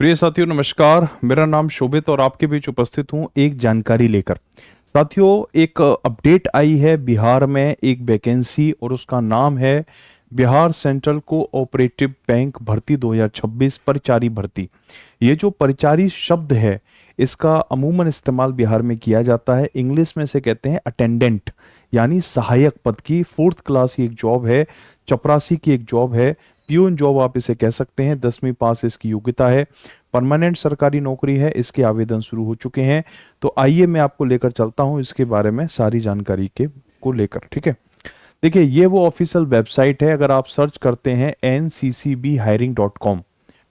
प्रिय साथियों नमस्कार। मेरा नाम शोभित और आपके बीच उपस्थित हूं एक जानकारी लेकर। साथियों, एक अपडेट आई है बिहार में एक वैकेंसी और उसका नाम है बिहार सेंट्रल कोऑपरेटिव बैंक भर्ती 2026 परिचारी भर्ती। ये जो परिचारी शब्द है इसका अमूमन इस्तेमाल बिहार में किया जाता है। इंग्लिश में से कहते हैं अटेंडेंट, यानी सहायक पद की 4th क्लास की एक जॉब है, चपरासी की एक जॉब है, प्यून जॉब आप इसे कह सकते हैं। 10वीं पास इसकी योग्यता है, परमानेंट सरकारी नौकरी है, इसके आवेदन शुरू हो चुके हैं। तो आइए मैं आपको लेकर चलता हूं इसके बारे में सारी जानकारी के को लेकर। ठीक है, देखिए ये वो ऑफिशियल वेबसाइट है। अगर आप सर्च करते हैं nccbhiring.com,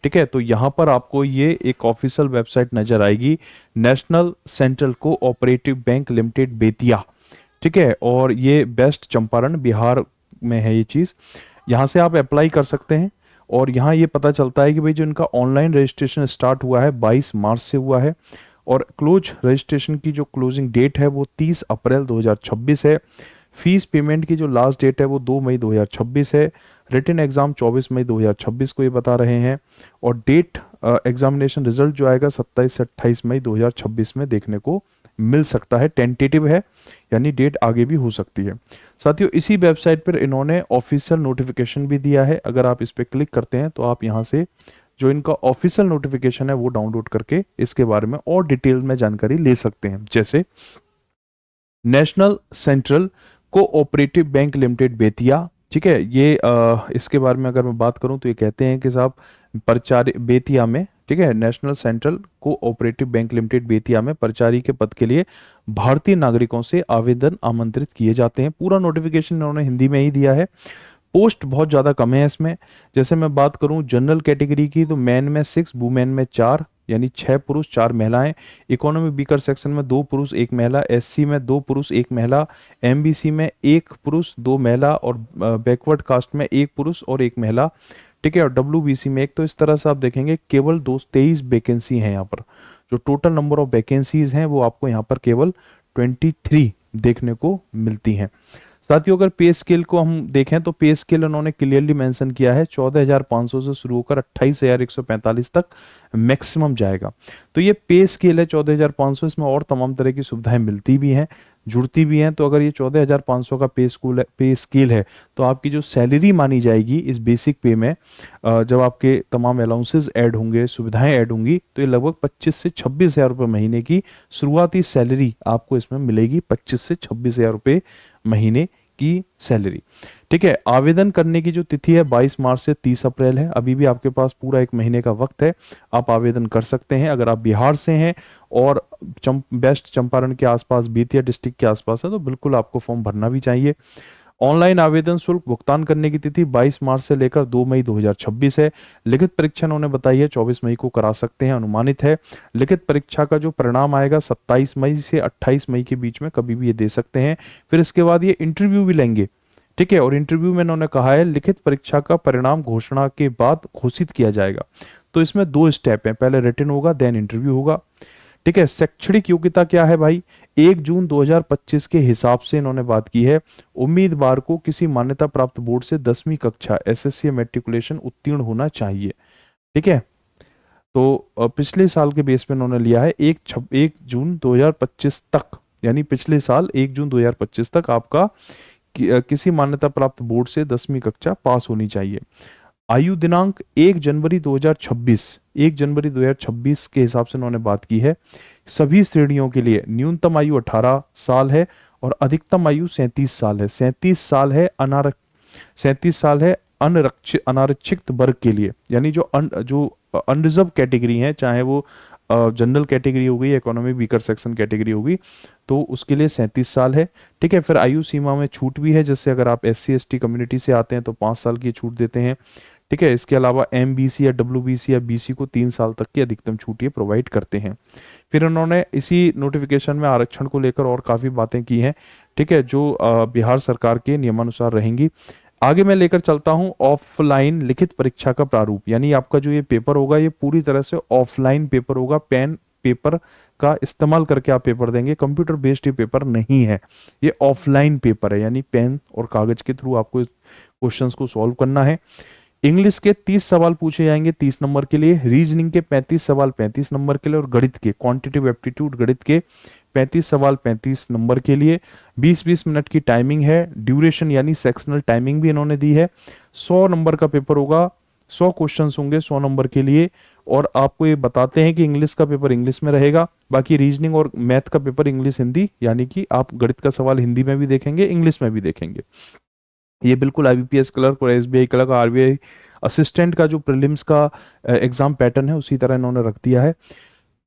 ठीक है, तो यहाँ पर आपको ये एक ऑफिशियल वेबसाइट नजर आएगी, national central cooperative bank limited Bettiah. ठीक है, और ये बेस्ट चंपारण बिहार में है ये चीज़। यहाँ से आप अप्लाई कर सकते हैं और यहाँ ये पता चलता है कि भाई जो इनका ऑनलाइन रजिस्ट्रेशन स्टार्ट हुआ है 22 मार्च से हुआ है और क्लोज रजिस्ट्रेशन की जो क्लोजिंग डेट है वो 30 अप्रैल 2026 है। फीस पेमेंट की जो लास्ट डेट है वो 2 मई 2026 है। रिटन एग्जाम 24 मई 2026 को ये बता रहे हैं और डेट एग्जामिनेशन रिजल्ट जो आएगा 27 से 28 मई 2026 में देखने को मिल सकता है। टेंटेटिव है, यानी डेट आगे भी हो सकती है। साथियों, इसी वेबसाइट पर इन्होंने ऑफिशियल नोटिफिकेशन भी दिया है। अगर आप इस पर क्लिक करते हैं तो आप यहाँ से जो इनका ऑफिशियल नोटिफिकेशन है वो डाउनलोड करके इसके बारे में और डिटेल में जानकारी ले सकते हैं। जैसे national central cooperative bank limited Bettiah, ठीक है, ये इसके बारे में अगर मैं बात करूं तो ये कहते हैं कि साहब परचारी बेतिया में, ठीक है, national central cooperative bank limited Bettiah में परचारी के पद के लिए भारतीय नागरिकों से आवेदन आमंत्रित किए जाते हैं। पूरा नोटिफिकेशन इन्होंने हिंदी में ही दिया है। पोस्ट बहुत ज़्यादा कम है इसमें। जैसे मैं बात करूं जनरल कैटेगरी की तो मैन में 6, वुमेन में 4, यानी 6 पुरुष 4 महिलाएं। इकोनॉमी बीकर सेक्शन में 2 पुरुष 1 महिला, एससी में 2 पुरुष 1 महिला, एमबीसी में 1 पुरुष 2 महिला और बैकवर्ड कास्ट में 1 पुरुष और 1 महिला। ठीक है, और डब्ल्यूबीसी में 1। तो इस तरह से आप देखेंगे केवल 23 वैकेंसी हैं यहाँ पर। जो टोटल नंबर ऑफ वैकेंसीज हैं वो आपको यहाँ पर केवल 23 देखने को मिलती हैं। साथियों, अगर पे स्केल को हम देखें तो पे स्केल उन्होंने क्लियरली मेंशन किया है 14,500 से शुरू होकर 28,145 तक मैक्सिमम जाएगा। तो ये पे स्केल है 14,500, इसमें और तमाम तरह की सुविधाएं मिलती भी हैं, जुड़ती भी हैं। तो अगर ये 14,500 का पे स्केल है तो आपकी जो सैलरी मानी जाएगी इस बेसिक पे में, जब आपके तमाम अलाउंसेस ऐड होंगे, सुविधाएं ऐड होंगी, तो ये लगभग 25 से 26,000 रुपये महीने की शुरुआती सैलरी आपको इसमें मिलेगी। 25 से 26,000 रुपये महीने की सैलरी। ठीक है, आवेदन करने की जो तिथि है 22 मार्च से 30 अप्रैल है। अभी भी आपके पास पूरा 1 महीने का वक्त है, आप आवेदन कर सकते हैं। अगर आप बिहार से हैं और बेस्ट चंपारण के आसपास, बेतिया डिस्ट्रिक्ट के आसपास है तो बिल्कुल आपको फॉर्म भरना भी चाहिए। ऑनलाइन आवेदन शुल्क भुगतान करने की तिथि 22 मार्च से लेकर 2 मई 2026 है। लिखित परीक्षा उन्होंने बताई है 24 मई को करा सकते हैं, अनुमानित है। लिखित परीक्षा का जो परिणाम आएगा 27 मई से 28 मई के बीच में कभी भी ये दे सकते हैं। फिर इसके बाद ये इंटरव्यू भी लेंगे। ठीक है, और इंटरव्यू में उन्होंने कहा है लिखित परीक्षा का परिणाम घोषणा के बाद घोषित किया जाएगा। तो इसमें 2 स्टेप हैं, पहले रिटन होगा देन इंटरव्यू होगा। ठीक है, शैक्षणिक योग्यता क्या है भाई? 1 जून 2025 के हिसाब से इन्होंने बात की है, उम्मीदवार को किसी मान्यता प्राप्त बोर्ड से 10वीं कक्षा एसएससी मैट्रिकुलेशन उत्तीर्ण होना चाहिए। ठीक है, तो पिछले साल के बेस पे इन्होंने लिया है 1 जून 2025 तक, यानी पिछले साल 1 जून 2025 तक आपका किसी मान्यता प्राप्त बोर्ड से 10वीं कक्षा पास होनी चाहिए। आयु दिनांक 1 जनवरी 2026, 1 जनवरी 2026 के हिसाब से उन्होंने बात की है। सभी श्रेणियों के लिए न्यूनतम आयु 18 साल है और अधिकतम आयु 37 साल है। 37 साल है 37 साल है अनारक्षित वर्ग के लिए, यानी जो अनरिजर्व कैटेगरी है, चाहे वो जनरल कैटेगरी हो गई, इकोनॉमी वीकर सेक्शन कैटेगरी होगी, तो उसके लिए 37 साल है। ठीक है, फिर आयु सीमा में छूट भी है, जैसे अगर आप SC ST कम्युनिटी से आते हैं तो 5 साल की छूट देते हैं। ठीक है, इसके अलावा MBC या WBC या BC को 3 साल तक की अधिकतम छूट ये प्रोवाइड करते हैं। फिर उन्होंने इसी नोटिफिकेशन में आरक्षण को लेकर और काफ़ी बातें की हैं। ठीक है, जो बिहार सरकार के नियमानुसार रहेंगी। आगे मैं लेकर चलता हूं ऑफलाइन लिखित परीक्षा का प्रारूप, यानी आपका जो ये पेपर होगा ये पूरी तरह से ऑफलाइन पेपर होगा। पेन पेपर का इस्तेमाल करके आप पेपर देंगे, कंप्यूटर बेस्ड ये पेपर नहीं है, ये ऑफलाइन पेपर है, यानी पेन और कागज के थ्रू आपको क्वेश्चंस को सॉल्व करना है। इंग्लिश के 30 सवाल पूछे जाएंगे 30 नंबर के लिए, रीजनिंग के 35 सवाल 35 नंबर के लिए, और गणित के क्वांटिटेटिव एप्टीट्यूड गणित के 35 सवाल 35 नंबर के लिए। 20-20 मिनट की टाइमिंग है, ड्यूरेशन यानी सेक्शनल टाइमिंग भी इन्होंने दी है। 100 नंबर का पेपर होगा, 100 क्वेश्चंस होंगे 100 नंबर के लिए। और आपको ये बताते हैं कि इंग्लिश का पेपर इंग्लिश में रहेगा, बाकी रीजनिंग और मैथ का पेपर इंग्लिश हिंदी, यानी कि आप गणित का सवाल हिंदी में भी देखेंगे इंग्लिश में भी देखेंगे। ये बिल्कुल आईबीपीएस क्लर्क और एसबीआई क्लर्क, आरबीआई असिस्टेंट का जो प्रीलिम्स का एग्जाम पैटर्न है उसी तरह इन्होंने रख दिया है।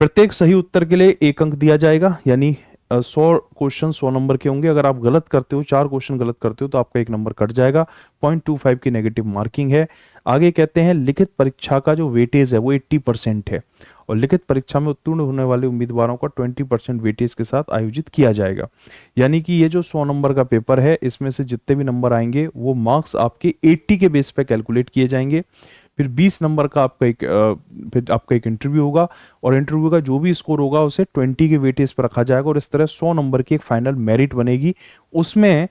प्रत्येक सही उत्तर के लिए 1 अंक दिया जाएगा, यानी 100 क्वेश्चन 100 नंबर के होंगे। अगर आप गलत करते हो, 4 क्वेश्चन गलत करते हो, तो आपका 1 नंबर कट जाएगा। 0.25 की नेगेटिव मार्किंग है। आगे कहते हैं लिखित परीक्षा का जो वेटेज है वो 80% है, और लिखित परीक्षा में उत्तीर्ण होने वाले उम्मीदवारों का 20% वेटेज के साथ आयोजित किया जाएगा। यानी कि ये जो 100 नंबर का पेपर है, इसमें से जितने भी नंबर आएंगे वो मार्क्स आपके 80 के बेस पे कैलकुलेट किए जाएंगे। फिर 20 नंबर का फिर आपका एक इंटरव्यू होगा, और इंटरव्यू का जो भी स्कोर होगा उसे 20 के वेटेज पर रखा जाएगा, और इस तरह 100 नंबर की एक फाइनल मेरिट बनेगी, उसमें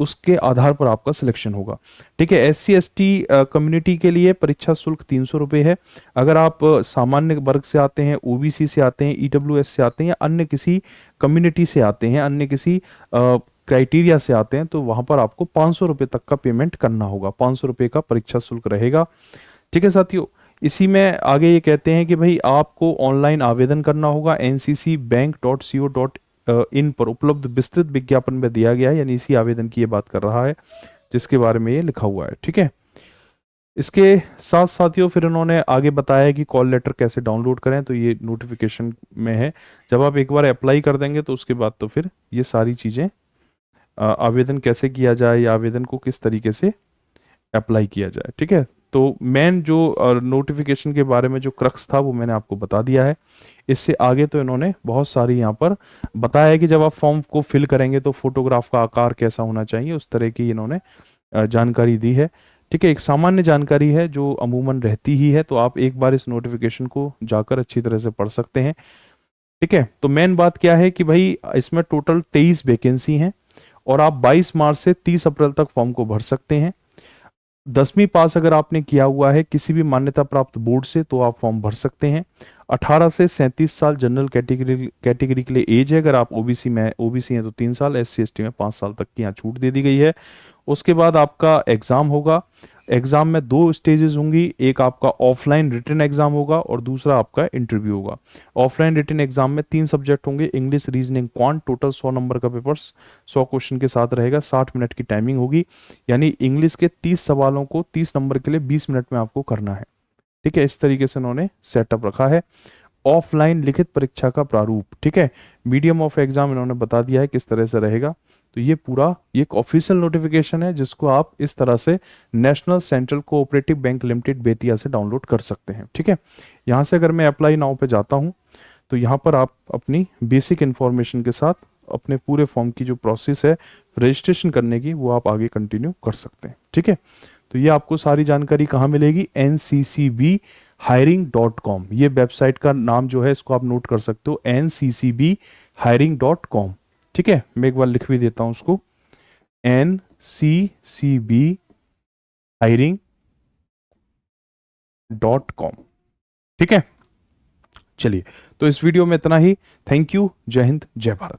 उसके आधार पर आपका सिलेक्शन होगा। ठीक है। SC ST कम्युनिटी के लिए परीक्षा शुल्क 300 रुपये है। अगर आप सामान्य वर्ग से आते हैं, OBC से आते हैं, EWS से आते हैं, या अन्य किसी कम्युनिटी से आते हैं, अन्य किसी क्राइटेरिया से आते हैं, तो वहां पर आपको 500 रुपये तक का पेमेंट करना होगा। 500 रुपये का परीक्षा शुल्क रहेगा। ठीक है साथियों, इसी में आगे ये कहते हैं कि भाई आपको ऑनलाइन आवेदन करना होगा। nccbank.co.in पर उपलब्ध विस्तृत विज्ञापन में दिया गया है, यानी इसी आवेदन की ये बात कर रहा है जिसके बारे में ये लिखा हुआ है। ठीक है। इसके साथ साथियों फिर उन्होंने आगे बताया है कि कॉल लेटर कैसे डाउनलोड करें, तो ये नोटिफिकेशन में है। जब आप एक बार अप्लाई कर देंगे तो उसके बाद तो फिर ये सारी चीजें, आवेदन कैसे किया जाए या आवेदन को किस तरीके से अप्लाई किया जाए। ठीक है। तो मेन जो नोटिफिकेशन के बारे में जो क्रक्स था वो मैंने आपको बता दिया है। इससे आगे तो इन्होंने बहुत सारी यहाँ पर बताया है कि जब आप फॉर्म को फिल करेंगे तो फोटोग्राफ का आकार कैसा होना चाहिए, उस तरह की इन्होंने जानकारी दी है। ठीक है। एक सामान्य जानकारी है जो अमूमन रहती ही है, तो आप एक बार इस नोटिफिकेशन को जाकर अच्छी तरह से पढ़ सकते हैं। ठीक है। तो मेन बात क्या है कि भाई इसमें टोटल 23 वैकेंसी हैं, और आप 22 मार्च से 30 अप्रैल तक फॉर्म को भर सकते हैं। 10वीं पास अगर आपने किया हुआ है किसी भी मान्यता प्राप्त बोर्ड से, तो आप फॉर्म भर सकते हैं। 18 से 37 साल जनरल कैटेगरी के लिए एज है। अगर आप ओबीसी हैं तो 3 साल, SC ST में 5 साल तक की यहाँ छूट दे दी गई है। उसके बाद आपका एग्जाम होगा। एग्जाम में 2 स्टेजेस होंगी, एक आपका ऑफलाइन रिटन एग्जाम होगा और दूसरा आपका इंटरव्यू होगा। ऑफलाइन रिटन एग्जाम में 3 सब्जेक्ट होंगे, English, reasoning, quant. Total 100 number का पेपर 100 क्वेश्चन के साथ रहेगा। 60 मिनट की टाइमिंग होगी, यानी इंग्लिश के 30 सवालों को 30 नंबर के लिए 20 मिनट में आपको करना है। ठीक है। इस तरीके से उन्होंने सेटअप रखा है। ऑफलाइन लिखित परीक्षा का प्रारूप, ठीक है, मीडियम ऑफ एग्जाम इन्होंने बता दिया है किस तरह से रहेगा। तो ये पूरा ये एक ऑफिशियल नोटिफिकेशन है जिसको आप इस तरह से national central cooperative bank limited Bettiah से डाउनलोड कर सकते हैं। ठीक है। यहाँ से अगर मैं अप्लाई नाउ पे जाता हूँ तो यहाँ पर आप अपनी बेसिक इन्फॉर्मेशन के साथ अपने पूरे फॉर्म की जो प्रोसेस है रजिस्ट्रेशन करने की, वो आप आगे कंटिन्यू कर सकते हैं। ठीक है। तो ये आपको सारी जानकारी कहाँ मिलेगी? nccbhiring.com, ये वेबसाइट का नाम जो है इसको आप नोट कर सकते हो, nccbhiring.com। ठीक है। मैं एक बार लिख भी देता हूं उसको, nccbhiring.com। ठीक है। चलिए, तो इस वीडियो में इतना ही। Thank you. जय हिंद, जय भारत।